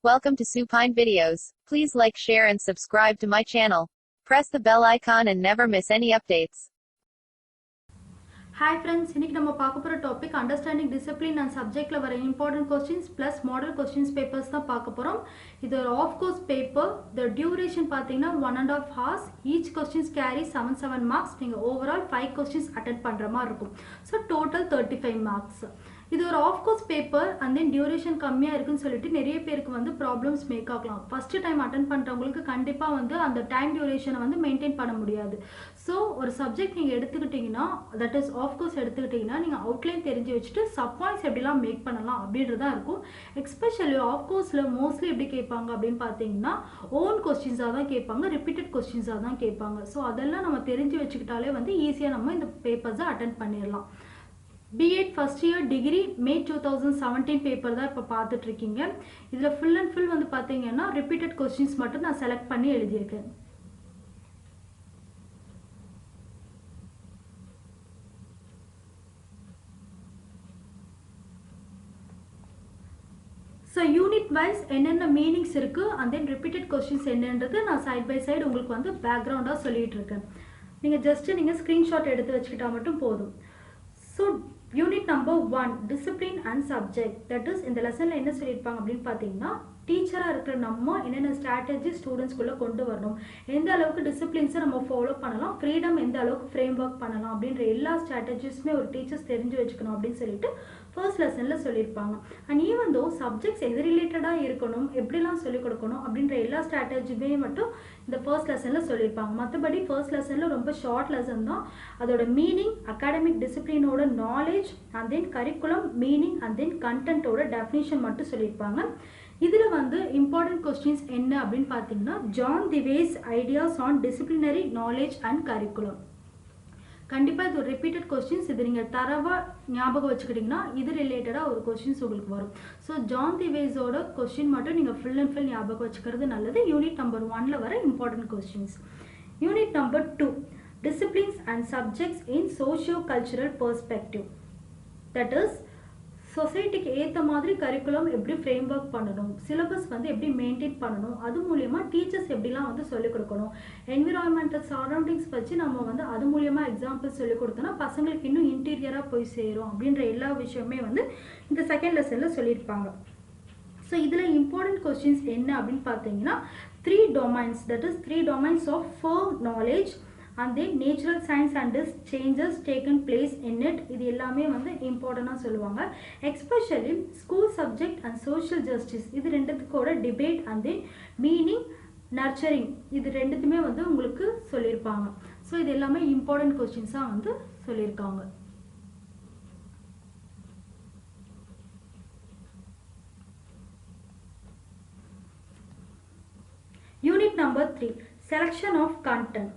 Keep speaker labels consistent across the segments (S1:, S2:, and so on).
S1: Welcome to Supine Videos. Please like, share and subscribe to my channel. Press the bell icon and never miss any updates.
S2: Hi friends, இன்னைக்கு நம்ம பார்க்க போற topic understanding discipline and சப்ஜெக்ட்ல வர important questions plus model questions papers தான் பார்க்க போறோம். இது ஒரு half course paper. the duration பாத்தீங்கன்னா 1.5 hours. each questions carry 7 marks. நீங்க overall 5 questions attend பண்ற மாதிரி இருக்கும். so total 35 marks. இது ஒரு half course paper and then duration கம்மியாக இருக்குன்னு சொல்லிட்டு நிறைய பேருக்கு வந்து ப்ராப்ளம்ஸ் மேக் ஆகலாம். ஃபர்ஸ்ட் டைம் அட்டன் பண்ணுறவங்களுக்கு கண்டிப்பாக வந்து அந்த டைம் டியூரேஷனை வந்து மெயின்டைன் பண்ண முடியாது. ஸோ ஒரு சப்ஜெக்ட் நீங்கள் எடுத்துக்கிட்டிங்கன்னா, தட் இஸ் ஆஃப் கோர்ஸ் எடுத்துக்கிட்டிங்கன்னா நீங்கள் அவுட்லைன் தெரிஞ்சு வச்சுட்டு சப் பாயிண்ட்ஸ் எப்படிலாம் மேக் பண்ணலாம் அப்படின்றதான் இருக்கும். எஸ்பெஷலி ஆஃப் கோர்ஸில் மோஸ்ட்லி எப்படி கேட்பாங்க அப்படின்னு பார்த்தீங்கன்னா ஓன் கொஸ்டின்ஸாக தான் கேட்பாங்க, ரிப்பீட்டட் கொஸ்டின்ஸாக தான் கேட்பாங்க. ஸோ அதெல்லாம் நம்ம தெரிஞ்சு வச்சுக்கிட்டாலே வந்து ஈஸியாக நம்ம இந்த பேப்பர்ஸை அட்டன் பண்ணிடலாம். B.Ed first year degree May 2017 paper தான் இப்போ பார்த்துட்டு இருக்கீங்க. இதில் ஃபுல் அண்ட் ஃபுல் வந்து பார்த்தீங்கன்னா ரிப்பீட்டட் கொஸ்டின்ஸ் மட்டும் நான் செலக்ட் பண்ணி எழுதியிருக்கேன். ஸோ யூனிட் வைஸ் என்னென்ன மீனிங்ஸ் இருக்குது அண்ட் தென் ரிப்பீட்டட் கொஸ்டின்ஸ் என்னன்றது நான் சைட் பை சைடு உங்களுக்கு வந்து பேக்ரவுண்டாக சொல்லிட்டு இருக்கேன். நீங்கள் ஜஸ்ட்டு ஸ்க்ரீன்ஷாட் எடுத்து வச்சுக்கிட்டா மட்டும் போதும். So unit number 1 discipline and subject. That is இந்த லெசனில் என்ன சொல்லியிருப்பாங்க அப்படின்னு பார்த்தீங்கன்னா, டீச்சராக இருக்கிற நம்ம என்னென்ன ஸ்ட்ராட்டஜி ஸ்டூடெண்ட்ஸ்குள்ளே கொண்டு வரணும், எந்த அளவுக்கு டிசிப்ளின்ஸை நம்ம ஃபாலோ பண்ணலாம், ஃப்ரீடம் எந்த அளவுக்கு ஃப்ரேம் ஒர்க் பண்ணலாம் அப்படின்ற எல்லா ஸ்ட்ராட்டஜிஸுமே ஒரு டீச்சர்ஸ் தெரிஞ்சு வச்சுக்கணும் அப்படின்னு சொல்லிட்டு ஃபர்ஸ்ட் லெசனில் சொல்லியிருப்பாங்க. அண்ட் ஈவன் தோ சப்ஜெக்ட்ஸ் எது ரிலேட்டடாக இருக்கணும், எப்படிலாம் சொல்லிக் கொடுக்கணும் அப்படின்ற எல்லா ஸ்ட்ராட்டஜியுமே மட்டும் இந்த ஃபர்ஸ்ட் லெசனில் சொல்லியிருப்பாங்க. மற்றபடி ஃபர்ஸ்ட் லெசனில் ரொம்ப ஷார்ட் லெசன் தான். அதோட மீனிங், அகாடமிக் டிசிப்ளினோட knowledge and then curriculum, meaning and then கண்டென்ட்டோட டெஃபினிஷன் மட்டும் சொல்லியிருப்பாங்க. இதில் வந்து இம்பார்ட்டன்ட் கொஸ்டின்ஸ் என்ன அப்படின்னு பார்த்தீங்கன்னா, John Dewey's ideas on disciplinary knowledge and curriculum. கண்டிப்பாக இது ஒரு ரிப்பீட்டட் கொஸ்டின்ஸ். இது நீங்கள் தரவாக ஞாபகம் வச்சுக்கிட்டிங்கன்னா இது ரிலேட்டடாக ஒரு கொஸ்டின்ஸ் உங்களுக்கு வரும். ஸோ ஜான் திவேஸோட கொஸ்டின் மட்டும் நீங்கள் ஃபுல் அண்ட் ஃபுல் ஞாபகம் வச்சுக்கிறது நல்லது. யூனிட் நம்பர் 1ல் வர important questions. Unit number 2 disciplines and subjects in socio cultural perspective. That is சொசைட்டிக்கு ஏற்ற மாதிரி கரிக்குலம் எப்படி ஃப்ரேம் ஒர்க் பண்ணணும், சிலபஸ் வந்து எப்படி மெயின்டைன் பண்ணணும், அது மூலியமாக டீச்சர்ஸ் எப்படிலாம் வந்து சொல்லிக் கொடுக்கணும், என்விரான்மெண்டல் சரௌண்டிங்ஸ் வச்சு நம்ம வந்து அது மூலியமாக எக்ஸாம்பிள் சொல்லிக் கொடுத்தோன்னா பசங்களுக்கு இன்னும் இன்டீரியராக போய் சேரும் அப்படின்ற எல்லா விஷயமே வந்து இந்த செகண்ட் லெசனில் சொல்லியிருப்பாங்க. ஸோ இதில் இம்பார்ட்டன்ட் கொஸ்டின்ஸ் என்ன அப்படின்னு பார்த்தீங்கன்னா 3 domains, that is 3 domains of firm knowledge and then natural science and its changes taken place in it. இது எல்லாமே வந்து இம்பார்ட்டண்டாக சொல்லுவாங்க. Especially school subject and social justice இது ரெண்டுத்துக்கோட debate and then meaning, nurturing இது ரெண்டுத்துமே வந்து உங்களுக்கு சொல்லியிருப்பாங்க. ஸோ இது எல்லாமே இம்பார்ட்டன்ட் கொஸ்டின்ஸாக வந்து சொல்லியிருக்காங்க. Unit number 3 selection of content.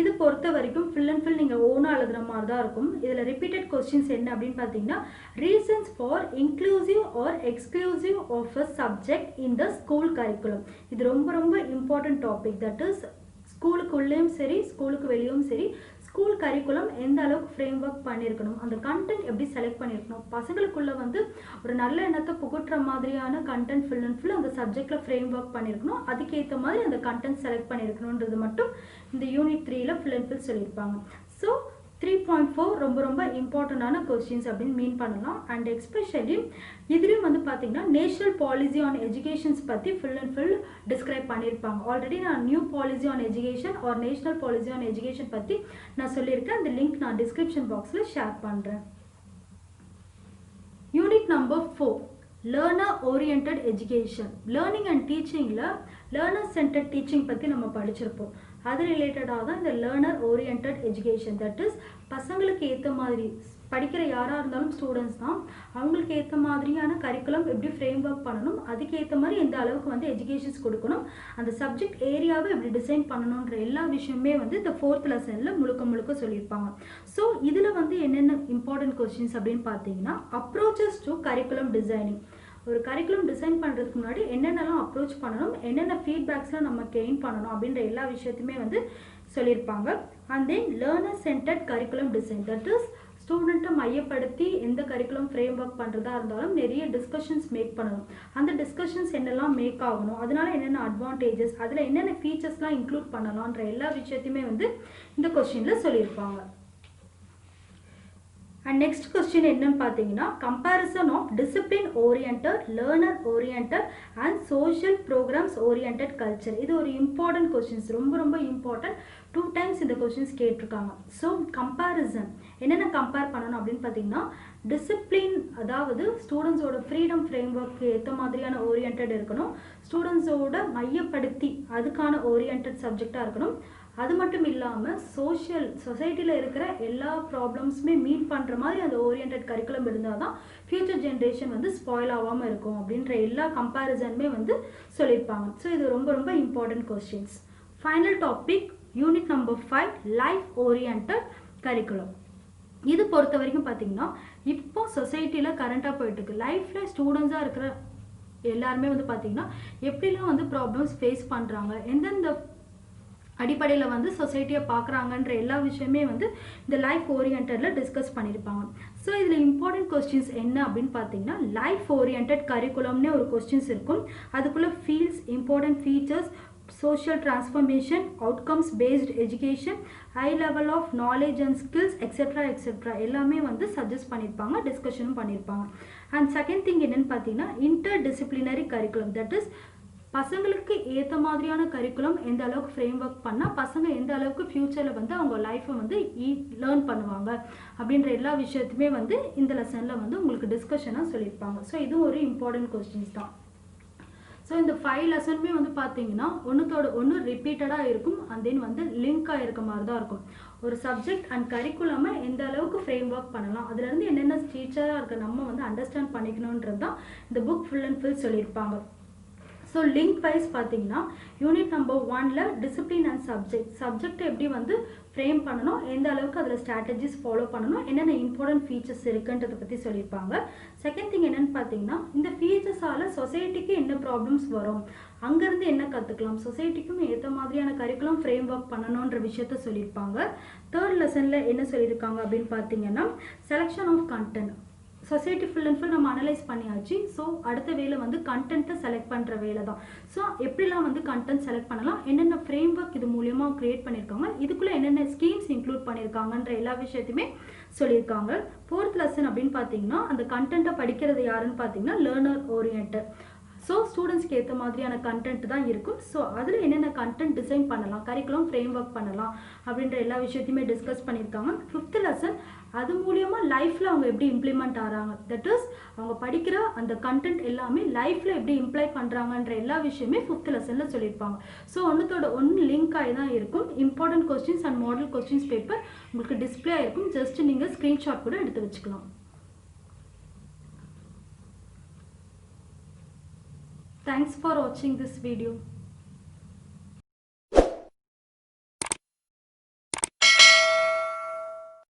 S2: இது பொறுத்த வரைக்கும் ஃபுல் அண்ட் ஃபுல் நீங்கள் ஓனாக எழுதுகிற மாதிரி தான் இருக்கும். இதில் ரிப்பீட்டட் கொஸ்டின்ஸ் என்ன அப்படின்னு பார்த்தீங்கன்னா, reasons for inclusive or exclusive of a subject in the school curriculum. இது ரொம்ப ரொம்ப இம்பார்ட்டன்ட் டாபிக். தட் இஸ் ஸ்கூலுக்குள்ளேயும் சரி ஸ்கூலுக்கு வெளியும் சரி ஸ்கூல் கரிக்குலம் எந்த அளவுக்கு ஃப்ரேம் ஒர்க் பண்ணியிருக்கணும், அந்த கண்டென்ட் எப்படி செலக்ட் பண்ணியிருக்கணும், பசங்களுக்குள்ள வந்து ஒரு நல்ல எண்ணத்தை புகுட்டுற மாதிரியான கண்டென்ட் ஃபுல் அண்ட் ஃபுல் அந்த சப்ஜெக்டில் ஃப்ரேம் ஒர்க் பண்ணியிருக்கணும், அதுக்கேற்ற மாதிரி அந்த கண்டென்ட் செலக்ட் பண்ணியிருக்கணுன்றது மட்டும் இந்த யூனிட் 3ல் ஃபுல் அண்ட் ஃபுல் சொல்லியிருப்பாங்க. ஸோ 3.4 ரொம்ப ரொம்ப இம்பார்ட்டண்டான கொஸ்டின்ஸ் அப்படின்னு மீன் பண்ணலாம். அண்ட் எஸ்பெஷலி இதுலேயும் வந்து பார்த்தீங்கன்னா நேஷனல் பாலிசி ஆன் எஜுகேஷன்ஸ் பற்றி ஃபுல் அண்ட் ஃபுல் டிஸ்கிரைப் பண்ணியிருப்பாங்க. ஆல்ரெடி நான் new policy on education or national policy on education பற்றி நான் சொல்லியிருக்கேன். அந்த லிங்க் நான் டிஸ்கிரிப்ஷன் பாக்ஸில் ஷேர் பண்ணுறேன். Unit number 4 learner oriented education. Learning and டீச்சிங்கில் லேர்னர் சென்டர்ட் டீச்சிங் பற்றி நம்ம படிச்சிருப்போம். அது ரிலேட்டடாக தான் இந்த learner oriented education. That is பசங்களுக்கு ஏற்ற மாதிரி படிக்கிற யாராக இருந்தாலும் ஸ்டூடெண்ட்ஸ் தான், அவங்களுக்கு ஏற்ற மாதிரியான கரிக்குலம் எப்படி ஃப்ரேம் ஒர்க் பண்ணணும், அதுக்கேற்ற மாதிரி எந்த அளவுக்கு வந்து எஜுகேஷன்ஸ் கொடுக்கணும், அந்த சப்ஜெக்ட் ஏரியாவை எப்படி டிசைன் பண்ணணுன்ற எல்லா விஷயமே வந்து இந்த 4th லெசனில் முழுக்க சொல்லியிருப்பாங்க. ஸோ இதில் வந்து என்னென்ன இம்பார்ட்டன்ட் கொஸ்டின்ஸ் அப்படின்னு பார்த்தீங்கன்னா, அப்ரோச்சஸ் டு கரிக்குலம் டிசைனிங். ஒரு கரிக்குலம் டிசைன் பண்ணுறதுக்கு முன்னாடி என்னென்னலாம் அப்ரோச் பண்ணணும், என்னென்ன ஃபீட்பேக்ஸ்லாம் நம்ம கெயின் பண்ணணும் அப்படின்ற எல்லா விஷயத்தையுமே வந்து சொல்லியிருப்பாங்க. And then learner centred curriculum design. That is ஸ்டூடெண்ட்டை மையப்படுத்தி எந்த கரிக்குலம் ஃப்ரேம் ஒர்க் பண்ணுறதா இருந்தாலும் நிறைய டிஸ்கஷன்ஸ் மேக் பண்ணணும். அந்த டிஸ்கஷன்ஸ் என்னெல்லாம் மேக் ஆகணும், அதனால என்னென்ன அட்வான்டேஜஸ், அதில் என்னென்ன ஃபீச்சர்ஸ்லாம் இன்க்ளூட் பண்ணலான்ற எல்லா விஷயத்தையுமே வந்து இந்த கொஸ்டினில் சொல்லியிருப்பாங்க. அண்ட் நெக்ஸ்ட் கொஸ்டின் என்னன்னு பார்த்தீங்கன்னா, comparison of discipline oriented, learner oriented and social programs oriented culture. இது ஒரு இம்பார்ட்டன்ட் கொஸ்டின்ஸ், ரொம்ப ரொம்ப இம்பார்ட்டன்ட். 2 டைம்ஸ் இந்த கொஸ்டின்ஸ் கேட்டிருக்காங்க. ஸோ கம்பேரிசன் என்னென்ன கம்பேர் பண்ணணும் அப்படின்னு பார்த்தீங்கன்னா, டிசிப்ளின் அதாவது ஸ்டூடெண்ட்ஸோட ஃப்ரீடம் ஃப்ரேம் ஒர்க்கு ஏற்ற மாதிரியான ஓரியன்டட் இருக்கணும். ஸ்டூடெண்ட்ஸோட மையப்படுத்தி அதுக்கான ஓரியன்டட் சப்ஜெக்டாக இருக்கணும். அது மட்டும் இல்லாமல் சொசைட்டியில் இருக்கிற எல்லா ப்ராப்ளம்ஸுமே மீட் பண்ணுற மாதிரி அந்த ஓரியன்டட் கரிக்குலம் இருந்தால் தான் ஃப்யூச்சர் ஜென்ரேஷன் வந்து ஸ்பாயில் ஆகாமல் இருக்கும் அப்படின்ற எல்லா கம்பேரிசனுமே வந்து சொல்லியிருப்பாங்க. ஸோ இது ரொம்ப ரொம்ப important questions. Final topic unit number 5, life oriented curriculum. இது பொறுத்த வரைக்கும் பார்த்தீங்கன்னா, இப்போ சொசைட்டியில் கரண்ட்டாக போயிட்டுருக்கு. லைஃப்பில் ஸ்டூடெண்ட்ஸாக இருக்கிற எல்லாருமே வந்து பார்த்தீங்கன்னா எப்படிலாம் வந்து ப்ராப்ளம்ஸ் ஃபேஸ் பண்ணுறாங்க, எந்தெந்த அடிப்படையில் வந்து சொசைட்டியை பார்க்குறாங்கன்ற எல்லா விஷயமே வந்து இந்த லைஃப் ஓரியன்டடில் டிஸ்கஸ் பண்ணியிருப்பாங்க. ஸோ இதில் இம்பார்ட்டன்ட் கொஸ்டின்ஸ் என்ன அப்படின்னு பார்த்தீங்கன்னா, லைஃப் ஓரியன்டட் கரிக்குலம்னே ஒரு கொஸ்டின்ஸ் இருக்கும். அதுக்குள்ளே fields, important features, social transformation, outcomes based education, high level of knowledge and skills etcetera etcetera எல்லாமே வந்து சஜஸ்ட் பண்ணியிருப்பாங்க, டிஸ்கஷனும் பண்ணியிருப்பாங்க. அண்ட் செகண்ட் திங் என்னென்னு பார்த்தீங்கன்னா, inter disciplinary curriculum. That is பசங்களுக்கு ஏற்ற மாதிரியான கரிக்குலம் எந்த அளவுக்கு ஃப்ரேம் ஒர்க் பண்ணால் பசங்க எந்த அளவுக்கு ஃப்யூச்சரில் வந்து அவங்க லைஃப்பை வந்து லேர்ன் பண்ணுவாங்க அப்படின்ற எல்லா விஷயத்தையுமே வந்து இந்த லெசனில் வந்து உங்களுக்கு டிஸ்கஷனாக சொல்லியிருப்பாங்க. ஸோ இதுவும் ஒரு இம்பார்ட்டன்ட் கொஸ்டின்ஸ் தான். ஸோ இந்த 5 லெசனுமே வந்து பார்த்தீங்கன்னா ஒன்றுத்தோட ஒன்று ரிப்பீட்டடாக இருக்கும், அண்ட் தென் வந்து லிங்காக இருக்க மாதிரி தான் இருக்கும். ஒரு சப்ஜெக்ட் அண்ட் கரிக்குலமை எந்த அளவுக்கு ஃப்ரேம் ஒர்க் பண்ணலாம், அதுலேருந்து என்னென்ன டீச்சராக இருக்க நம்ம வந்து அண்டர்ஸ்டாண்ட் பண்ணிக்கணுன்றது தான் இந்த புக் ஃபுல் அண்ட் ஃபுல் சொல்லியிருப்பாங்க. ஸோ லிங்க் வைஸ் பார்த்தீங்கன்னா, யூனிட் நம்பர் 1ல் டிசிப்ளின் அண்ட் சப்ஜெக்ட் எப்படி வந்து ஃப்ரேம் பண்ணணும், எந்த அளவுக்கு அதில் ஸ்ட்ராட்டஜிஸ் ஃபாலோ பண்ணணும், என்னென்ன இம்பார்ட்டன்ட் ஃபீச்சர்ஸ் இருக்குன்றதை பற்றி சொல்லியிருப்பாங்க. செகண்ட் திங் என்னென்னு பார்த்தீங்கன்னா, இந்த ஃபீச்சர்ஸால் சொசைட்டிக்கு என்ன ப்ராப்ளம்ஸ் வரும், அங்கேருந்து என்ன கற்றுக்கலாம், சொசைட்டிக்கும் ஏற்ற மாதிரியான கரிக்குலம் ஃப்ரேம் ஒர்க் பண்ணணுன்ற விஷயத்த சொல்லியிருப்பாங்க. தேர்ட் லெசனில் என்ன சொல்லியிருக்காங்க அப்படின்னு பார்த்தீங்கன்னா, selection of content. Society full and full நம்ம அனலைஸ் பண்ணியாச்சு. ஸோ அடுத்த வேலை வந்து கண்டென்ட்டை செலக்ட் பண்ணுற வேலை தான். ஸோ எப்படிலாம் வந்து கண்டென்ட் செலக்ட் பண்ணலாம், என்னென்ன ஃப்ரேம் ஒர்க் இது மூலியமாக க்ரியேட் பண்ணியிருக்காங்க, இதுக்குள்ளே என்னென்ன ஸ்கீம்ஸ் இன்க்ளூட் பண்ணியிருக்காங்கன்ற எல்லா விஷயத்தையுமே சொல்லியிருக்காங்க. 4th லெசன் அப்படின்னு பார்த்தீங்கன்னா, அந்த கண்டென்ட்டை படிக்கிறது யாருன்னு பார்த்தீங்கன்னா லேர்னர் ஓரியன்டட். ஸோ ஸ்டூடெண்ட்ஸ்க்கு ஏற்ற மாதிரியான கண்டென்ட் தான் இருக்கும். ஸோ அதில் என்னென்ன கண்டென்ட் டிசைன் பண்ணலாம், கரிக்குலம் ஃப்ரேம் ஒர்க் பண்ணலாம் அப்படின்ற எல்லா விஷயத்தையுமே டிஸ்கஸ் பண்ணியிருக்காங்க. 5th லெசன் அது மூலியமாக லைஃப்பில் அவங்க எப்படி இம்ப்ளிமெண்ட் ஆகிறாங்க, தட் இஸ் அவங்க படிக்கிற அந்த கண்டென்ட் எல்லாமே லைஃப்பில் எப்படி இம்ப்ளை பண்ணுறாங்கன்ற எல்லா விஷயமே 5th லெசனில் சொல்லியிருப்பாங்க. ஸோ ஒன்றுத்தோட ஒன்று லிங்க் ஆகி தான் இருக்கும். Important questions and model questions paper உங்களுக்கு டிஸ்பிளே ஆகிருக்கும். ஜஸ்ட் நீங்கள் ஸ்க்ரீன்ஷாட் கூட எடுத்து வச்சுக்கலாம். Thanks for watching this video.